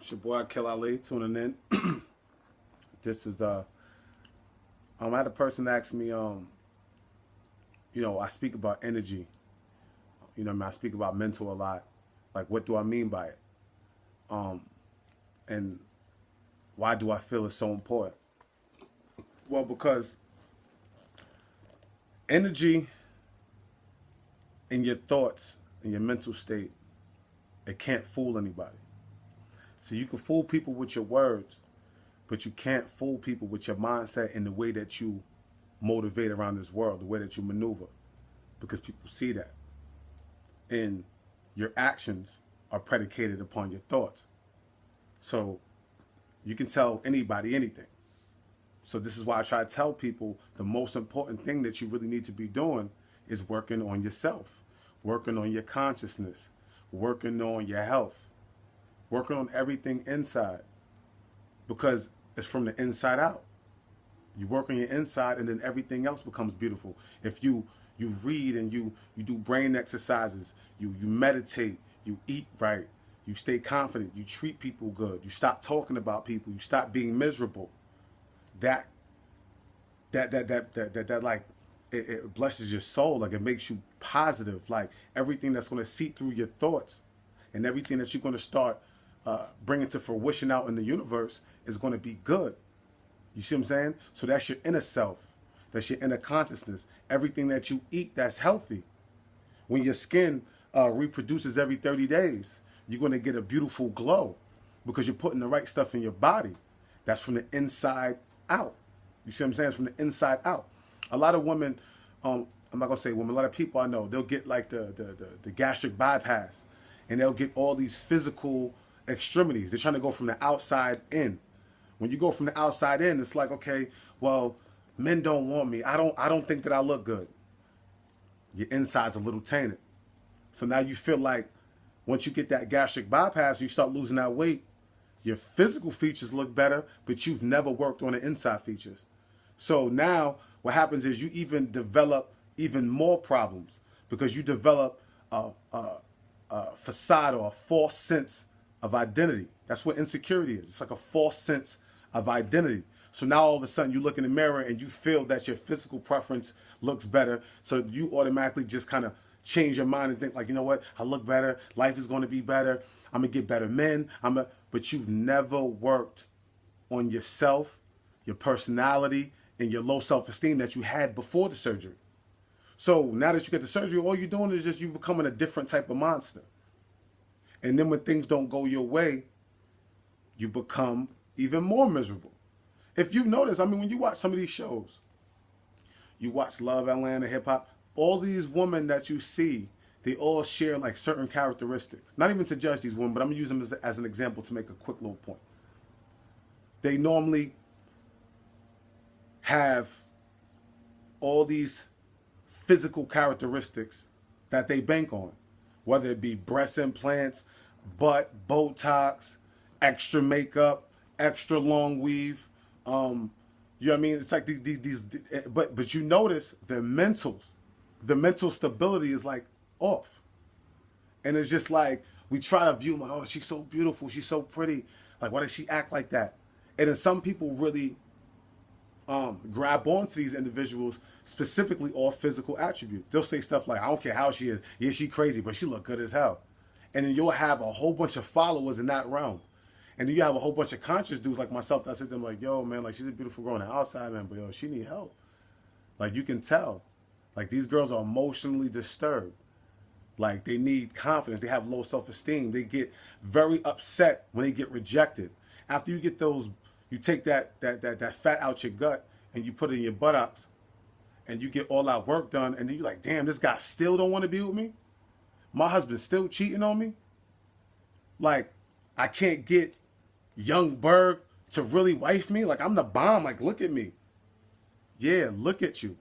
It's your boy Kill Ali tuning in. This is I had a person ask me, I speak about energy. I speak about mental a lot. Like, what do I mean by it? And why do I feel it's so important? Well, because energy in your thoughts, in your mental state, it can't fool anybody. So you can fool people with your words, but you can't fool people with your mindset and the way that you motivate around this world, the way that you maneuver, because people see that. And your actions are predicated upon your thoughts. So you can tell anybody anything. So this is why I try to tell people the most important thing that you really need to be doing is working on yourself, working on your consciousness, working on your health, working on everything inside, because it's from the inside out. You work on your inside and then everything else becomes beautiful. If you read and you do brain exercises, you meditate, you eat right, you stay confident, you treat people good, you stop talking about people, you stop being miserable. That like it blesses your soul. Like, it makes you positive. Like, everything that's going to seep through your thoughts and everything that you're going to start bringing to fruition out in the universe is going to be good. You see what I'm saying? So that's your inner self. That's your inner consciousness. Everything that you eat that's healthy. When your skin reproduces every 30 days, you're going to get a beautiful glow because you're putting the right stuff in your body. That's from the inside out. You see what I'm saying? It's from the inside out. A lot of women, I'm not going to say women, a lot of people I know, they'll get like the gastric bypass and they'll get all these physical extremities. They're trying to go from the outside in. When you go from the outside in, it's like, okay, well, men don't want me. I don't think that I look good. Your inside's a little tainted. So now you feel like once you get that gastric bypass, you start losing that weight, your physical features look better, but you've never worked on the inside features. So now what happens is you even develop even more problems because you develop a facade or a false sense of identity. That's what insecurity is. It's like a false sense of identity. So now all of a sudden you look in the mirror and you feel that your physical preference looks better. So you automatically just kind of change your mind and think like, you know what? I look better. Life is going to be better. I'm going to get better men. But you've never worked on yourself, your personality, and your low self-esteem that you had before the surgery. So now that you get the surgery, all you're doing is just you becoming a different type of monster. And then when things don't go your way, you become even more miserable. If you notice, when you watch some of these shows, you watch Love Atlanta, hip hop, all these women that you see, they all share like certain characteristics. Not even to judge these women, but I'm gonna use them as an example to make a quick little point. They normally have all these physical characteristics that they bank on, whether it be breast implants, butt, Botox, extra makeup, extra long weave. You know what I mean? It's like these but you notice the mental stability is like off. And it's just like, we try to view them, oh, she's so beautiful, she's so pretty. Like, why does she act like that? And then some people really grab onto these individuals, specifically all physical attributes. They'll say stuff like, I don't care how she is. Yeah, she crazy, but she look good as hell. And then you'll have a whole bunch of followers in that realm. And then you have a whole bunch of conscious dudes like myself that sit them like, yo, man, like, she's a beautiful girl on the outside, man, but yo, she need help. Like, you can tell. Like, these girls are emotionally disturbed. Like, they need confidence. They have low self-esteem. They get very upset when they get rejected. After you get those, you take that fat out your gut and you put it in your buttocks and you get all that work done, and then you're like, damn, this guy still don't want to be with me? My husband's still cheating on me? Like, I can't get Young Berg to really wife me? Like, I'm the bomb. Like, look at me. Yeah, look at you.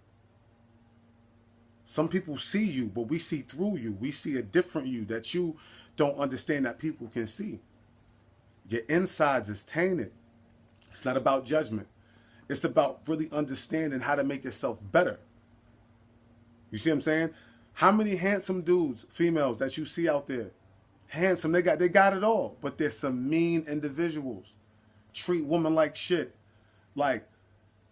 Some people see you, but we see through you. We see a different you that you don't understand that people can see. Your insides is tainted. It's not about judgment. It's about really understanding how to make yourself better. You see what I'm saying? How many handsome dudes, females that you see out there handsome, they got it all. But there's some mean individuals. Treat women like shit. Like,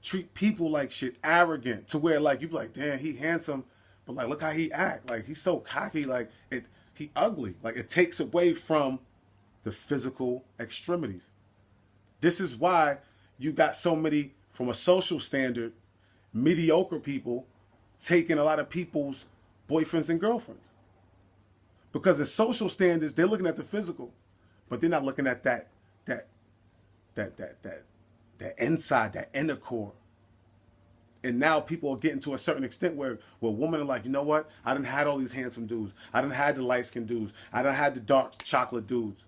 treat people like shit, arrogant, to where like you be like, damn, he handsome, but like look how he act. Like he's so cocky, like he ugly. Like it takes away from the physical extremities. This is why you got so many, from a social standard, mediocre people taking a lot of people's boyfriends and girlfriends. Because in social standards, they're looking at the physical, but they're not looking at that inside, that inner core. And now people are getting to a certain extent where women are like, you know what? I done had all these handsome dudes. I done had the light-skinned dudes. I done had the dark chocolate dudes.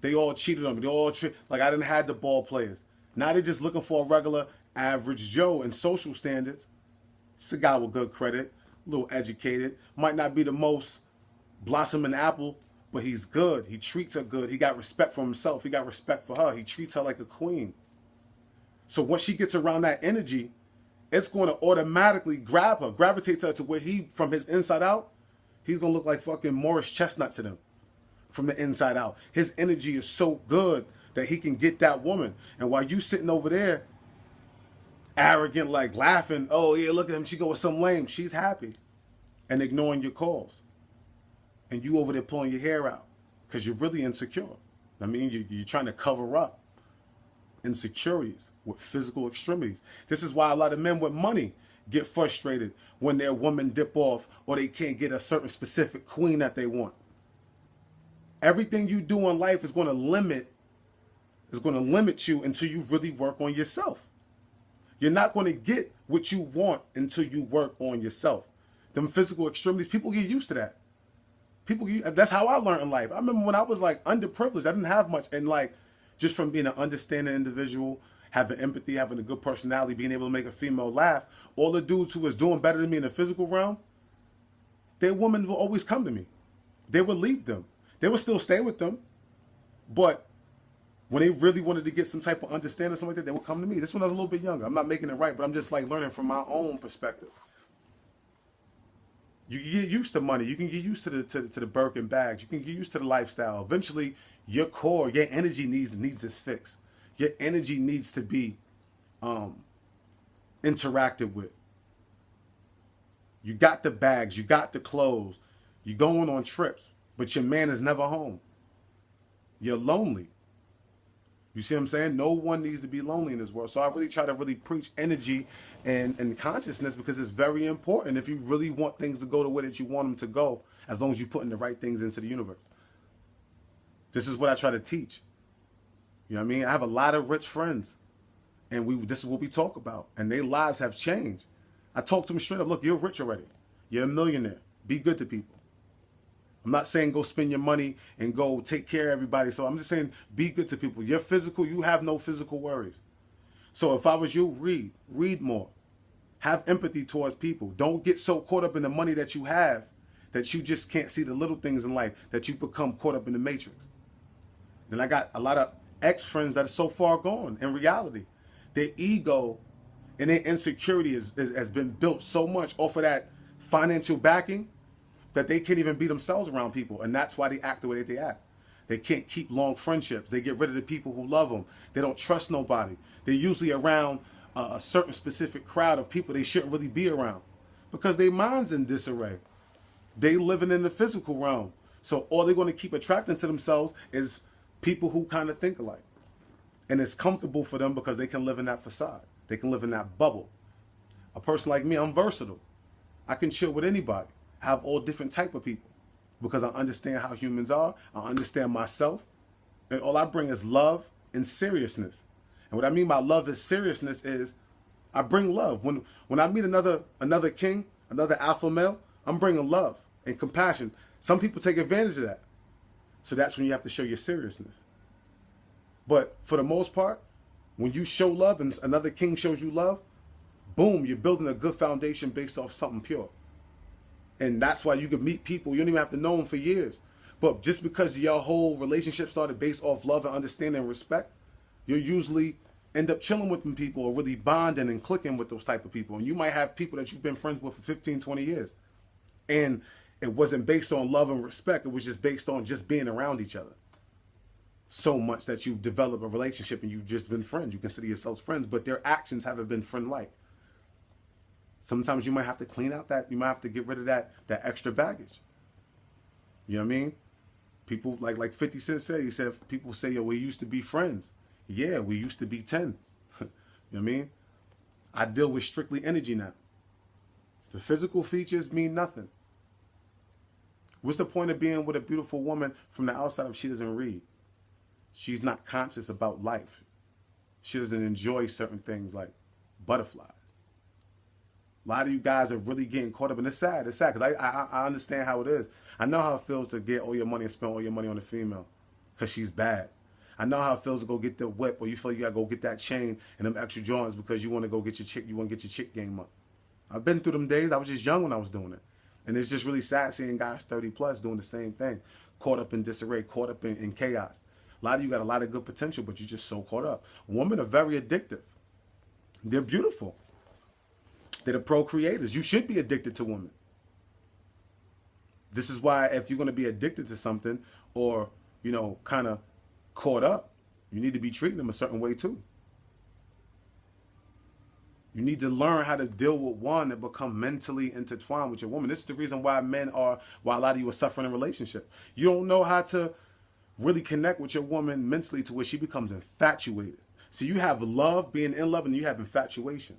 They all cheated on me. They all like I done had the ball players. Now they're just looking for a regular average Joe in social standards. It's a guy with good credit, a little educated, might not be the most blossoming apple, but he's good. He treats her good. He got respect for himself. He got respect for her. He treats her like a queen. So once she gets around that energy, it's going to automatically grab her, gravitate to her, to where he, from his inside out, he's going to look like fucking Morris Chestnut to them from the inside out. His energy is so good that he can get that woman. And while you sitting over there, arrogant, like laughing, oh yeah, look at him, she go with some lame, she's happy, and ignoring your calls. And you over there pulling your hair out because you're really insecure. I mean, you're trying to cover up insecurities with physical extremities. This is why a lot of men with money get frustrated when their women dip off or they can't get a certain specific queen that they want. Everything you do in life is going to limit you until you really work on yourself. You're not going to get what you want until you work on yourself. Them physical extremities, people get used to that. That's how I learned in life. I remember when I was like underprivileged, I didn't have much, and like just from being an understanding individual, having empathy, having a good personality, being able to make a female laugh, all the dudes who was doing better than me in the physical realm, their women will always come to me. They would leave them. They would still stay with them, but when they really wanted to get some type of understanding or something like that, they would come to me. This one I was a little bit younger. I'm not making it right, but I'm just like learning from my own perspective. You can get used to money. You can get used to the Birkin bags. You can get used to the lifestyle. Eventually, your core, your energy needs its fix. Your energy needs to be interacted with. You got the bags. You got the clothes. You're going on trips, but your man is never home. You're lonely. You see what I'm saying? No one needs to be lonely in this world. So I really try to really preach energy and consciousness, because it's very important if you really want things to go the way that you want them to go, as long as you're putting the right things into the universe. This is what I try to teach. You know what I mean? I have a lot of rich friends, and this is what we talk about, and their lives have changed. I talk to them straight up. Look, you're rich already. You're a millionaire. Be good to people. I'm not saying go spend your money and go take care of everybody. So I'm just saying be good to people. You're physical. You have no physical worries. So if I was you, read more. Have empathy towards people. Don't get so caught up in the money that you have that you just can't see the little things in life, that you become caught up in the matrix. Then I got a lot of ex-friends that are so far gone in reality. Their ego and their insecurity has been built so much off of that financial backing that they can't even be themselves around people. And that's why they act the way that they act. They can't keep long friendships. They get rid of the people who love them. They don't trust nobody. They're usually around a certain specific crowd of people they shouldn't really be around, because their mind's in disarray. They living in the physical realm. So all they're going to keep attracting to themselves is people who kind of think alike. And it's comfortable for them because they can live in that facade. They can live in that bubble. A person like me, I'm versatile. I can chill with anybody. I have all different type of people because I understand how humans are. I understand myself. And all I bring is love and seriousness. And what I mean by love and seriousness is I bring love. When I meet another king, another alpha male, I'm bringing love and compassion. Some people take advantage of that. So that's when you have to show your seriousness. But for the most part, when you show love and another king shows you love, boom, you're building a good foundation based off something pure. And that's why you can meet people, you don't even have to know them for years. But just because your whole relationship started based off love and understanding and respect, you'll usually end up chilling with them people or really bonding and clicking with those type of people. And you might have people that you've been friends with for 15, 20 years. And It wasn't based on love and respect. It was just based on just being around each other. So much that you develop a relationship and you've just been friends. You consider yourselves friends, but their actions haven't been friend-like. Sometimes you might have to clean out that, you might have to get rid of that extra baggage. You know what I mean? People, like 50 Cent said, he said, people say, yo, we used to be friends. Yeah, we used to be 10. You know what I mean? I deal with strictly energy now. The physical features mean nothing. What's the point of being with a beautiful woman from the outside if she doesn't read? She's not conscious about life. She doesn't enjoy certain things like butterflies. A lot of you guys are really getting caught up, and it's sad. It's sad because I understand how it is. I know how it feels to get all your money and spend all your money on a female because she's bad. I know how it feels to go get the whip, or you feel you gotta go get that chain and them extra joints because you want to go get your chick. You want to get your chick game up. I've been through them days. I was just young when I was doing it, and it's just really sad seeing guys 30 plus doing the same thing, caught up in disarray, caught up in chaos. A lot of you got a lot of good potential, but you're just so caught up. Women are very addictive. They're beautiful. They're the procreators. You should be addicted to women. This is why if you're going to be addicted to something or, you know, kind of caught up, you need to be treating them a certain way too. You need to learn how to deal with one and become mentally intertwined with your woman. This is the reason why why a lot of you are suffering in a relationship. You don't know how to really connect with your woman mentally to where she becomes infatuated. So you have love, being in love, and you have infatuation.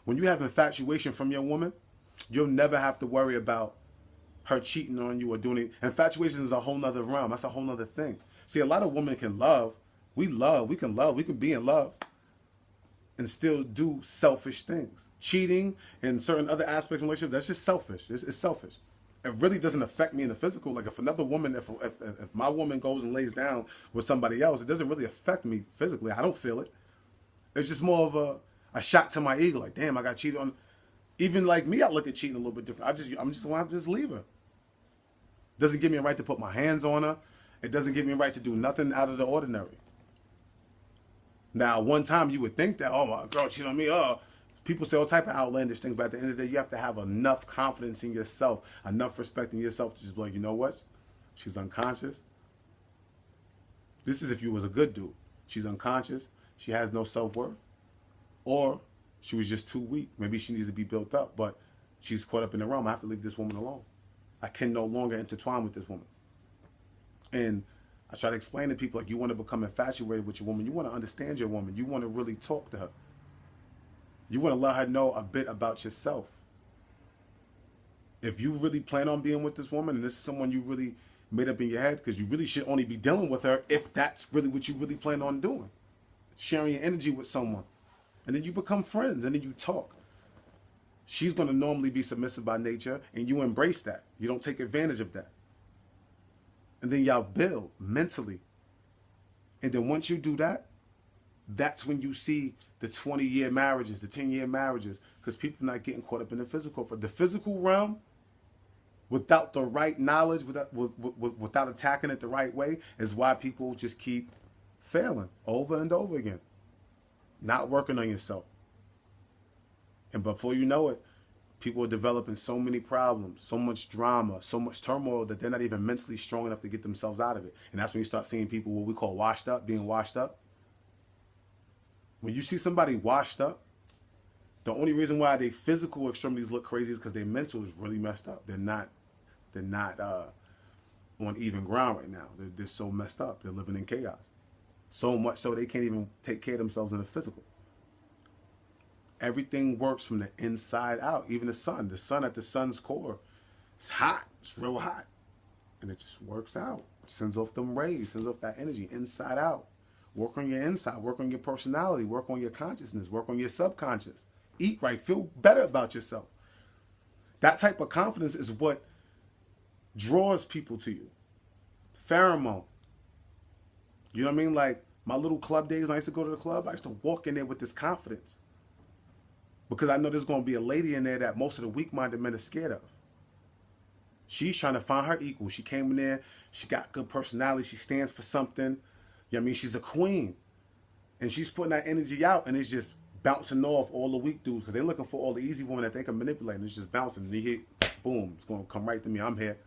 When you have infatuation from your woman, you'll never have to worry about her cheating on you or doing it. Infatuation is a whole nother realm. That's a whole nother thing. See, a lot of women can love. We can be in love and still do selfish things. Cheating and certain other aspects of relationship, that's just selfish. It's selfish. It really doesn't affect me in the physical. Like if another woman, if my woman goes and lays down with somebody else, it doesn't really affect me physically. I don't feel it. It's just more of a shot to my ego. Like, damn, I got cheated on. Even like me, I look at cheating a little bit different. I'm just gonna have to just leave her. Doesn't give me a right to put my hands on her. It doesn't give me a right to do nothing out of the ordinary. Now, one time you would think that, oh, my girl cheated on me. Oh, people say all type of outlandish things, but at the end of the day, you have to have enough confidence in yourself, enough respect in yourself to just be like, you know what? She's unconscious. This is if you was a good dude. She's unconscious. She has no self-worth. Or she was just too weak. Maybe she needs to be built up, but she's caught up in the realm. I have to leave this woman alone. I can no longer intertwine with this woman. And I try to explain to people, like, you want to become infatuated with your woman. You want to understand your woman. You want to really talk to her. You want to let her know a bit about yourself. If you really plan on being with this woman, and this is someone you really made up in your head, because you really should only be dealing with her if that's really what you really plan on doing. Sharing your energy with someone. And then you become friends, and then you talk. She's going to normally be submissive by nature, and you embrace that. You don't take advantage of that. And then y'all build mentally. And then once you do that, that's when you see the 20-year marriages, the 10-year marriages, because people are not getting caught up in the physical. For the physical realm, without the right knowledge, without attacking it the right way, is why people just keep failing over and over again. Not working on yourself. And before you know it, people are developing so many problems, so much drama, so much turmoil that they're not even mentally strong enough to get themselves out of it. And that's when you start seeing people, what we call washed up, being washed up. When you see somebody washed up, the only reason why their physical extremities look crazy is because their mental is really messed up. They're not on even ground right now. They're so messed up. They're living in chaos. So much so they can't even take care of themselves in the physical. Everything works from the inside out. Even the sun at the sun's core, it's hot. It's real hot. And it just works out. Sends off them rays, sends off that energy inside out. Work on your inside, work on your personality, work on your consciousness, work on your subconscious. Eat right, feel better about yourself. That type of confidence is what draws people to you. Pheromone. You know what I mean? Like my little club days when I used to go to the club, I used to walk in there with this confidence. Because I know there's going to be a lady in there that most of the weak-minded men are scared of. She's trying to find her equal. She came in there. She got good personality. She stands for something. You know what I mean? She's a queen. And she's putting that energy out, and it's just bouncing off all the weak dudes because they're looking for all the easy women that they can manipulate. And it's just bouncing. And you hit, boom, it's going to come right to me. I'm here.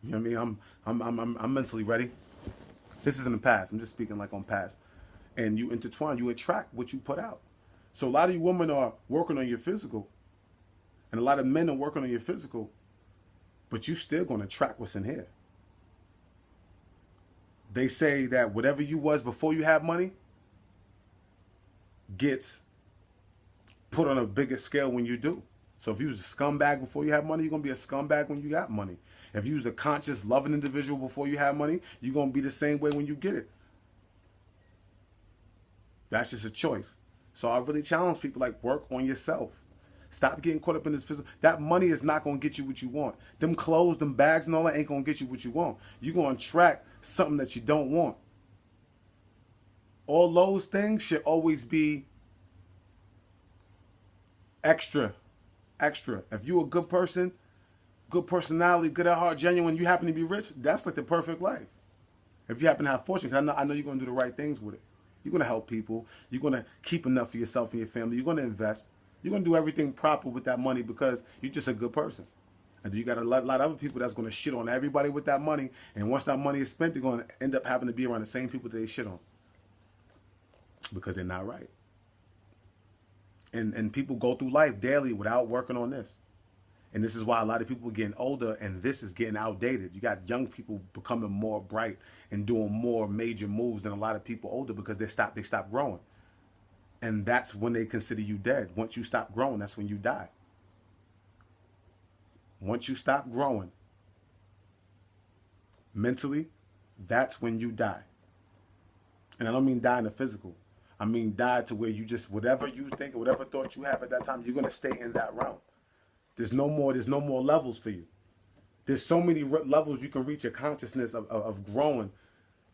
You know what I mean? I'm mentally ready. This is in the past. I'm just speaking like on past. And you intertwine, you attract what you put out. So a lot of you women are working on your physical, and a lot of men are working on your physical, but you still gonna attract what's in here. They say that whatever you was before you had money gets put on a bigger scale when you do. So if you was a scumbag before you had money, you're gonna be a scumbag when you got money. If you was a conscious, loving individual before you had money, you're gonna be the same way when you get it. That's just a choice. So I really challenge people, like, work on yourself. Stop getting caught up in this physical. That money is not gonna get you what you want. Them clothes, them bags, and all that ain't gonna get you what you want. You're gonna attract something that you don't want. All those things should always be extra. Extra. If you're a good person, good personality, good at heart, genuine, you happen to be rich, that's like the perfect life. If you happen to have fortune, 'cause I know you're going to do the right things with it. You're going to help people. You're going to keep enough for yourself and your family. You're going to invest. You're going to do everything proper with that money because you're just a good person. And you got a lot of other people that's going to shit on everybody with that money. And once that money is spent, they're going to end up having to be around the same people that they shit on because they're not right. And people go through life daily without working on this. And this is why a lot of people are getting older and this is getting outdated. You got young people becoming more bright and doing more major moves than a lot of people older because they stop growing. And that's when they consider you dead. Once you stop growing, that's when you die. Once you stop growing mentally, that's when you die. And I don't mean die in the physical. I mean die to where you just, whatever you think or whatever thought you have at that time, you're going to stay in that realm. There's no more levels for you. There's so many levels you can reach your consciousness of growing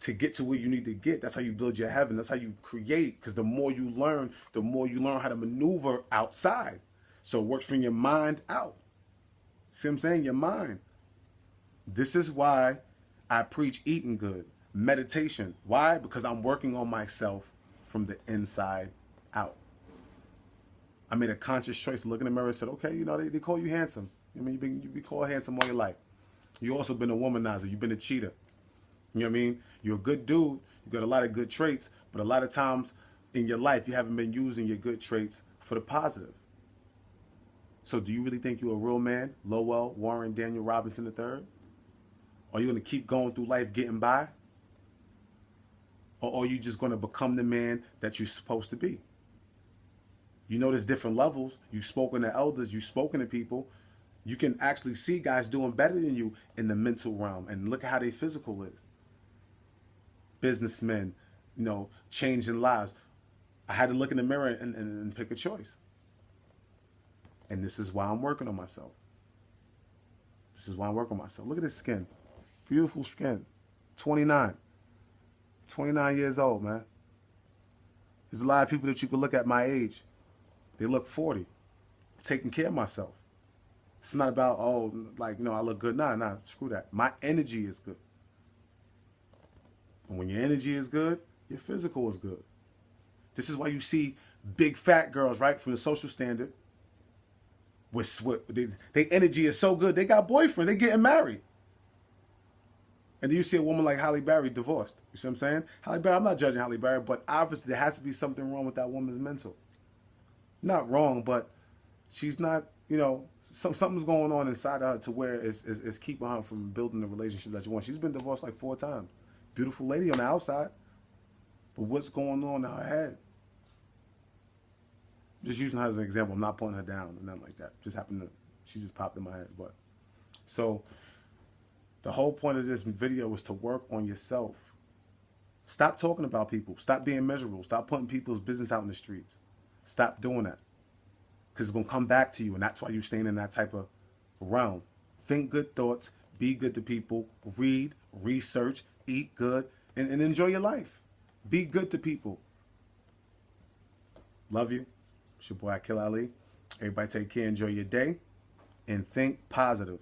to get to where you need to get. That's how you build your heaven. That's how you create. Because the more you learn how to maneuver outside. So it works from your mind out. See what I'm saying? Your mind. This is why I preach eating good, meditation. Why? Because I'm working on myself from the inside out. I made a conscious choice to look in the mirror and said, okay, they call you handsome. I mean, you've been called handsome all your life. You also been a womanizer. You've been a cheater. You know what I mean? You're a good dude. You got a lot of good traits, but a lot of times in your life, you haven't been using your good traits for the positive. So do you really think you're a real man? Lowell, Warren, Daniel Robinson III? Are you going to keep going through life getting by? Or are you just going to become the man that you're supposed to be? You know, there's different levels. You've spoken to elders. You've spoken to people. You can actually see guys doing better than you in the mental realm. And look at how their physical is. Businessmen, changing lives. I had to look in the mirror and pick a choice. And this is why I'm working on myself. This is why I'm working on myself. Look at this skin. Beautiful skin. 29. 29 years old, man. There's a lot of people that you could look at my age. They look 40. Taking care of myself. It's not about, I look good. Nah, screw that. My energy is good. And when your energy is good, your physical is good. This is why you see big fat girls, right, from the social standard. Their energy is so good, they got boyfriend, they getting married. And then you see a woman like Halle Berry divorced. You see what I'm saying? Halle Berry, I'm not judging Halle Berry, but obviously there has to be something wrong with that woman's mental. Not wrong, but she's not, something's going on inside of her to where it's keeping her from building the relationship that you want. She's been divorced like 4 times. Beautiful lady on the outside. But what's going on in her head? Just using her as an example. I'm not putting her down or nothing like that. She just popped in my head. But so the whole point of this video was to work on yourself. Stop talking about people. Stop being miserable. Stop putting people's business out in the streets. Stop doing that. Because it's going to come back to you. And that's why you're staying in that type of realm. Think good thoughts. Be good to people. Read. Research. Eat good. And enjoy your life. Be good to people. Love you. It's your boy Akil Ali. Everybody take care. Enjoy your day. And think positive.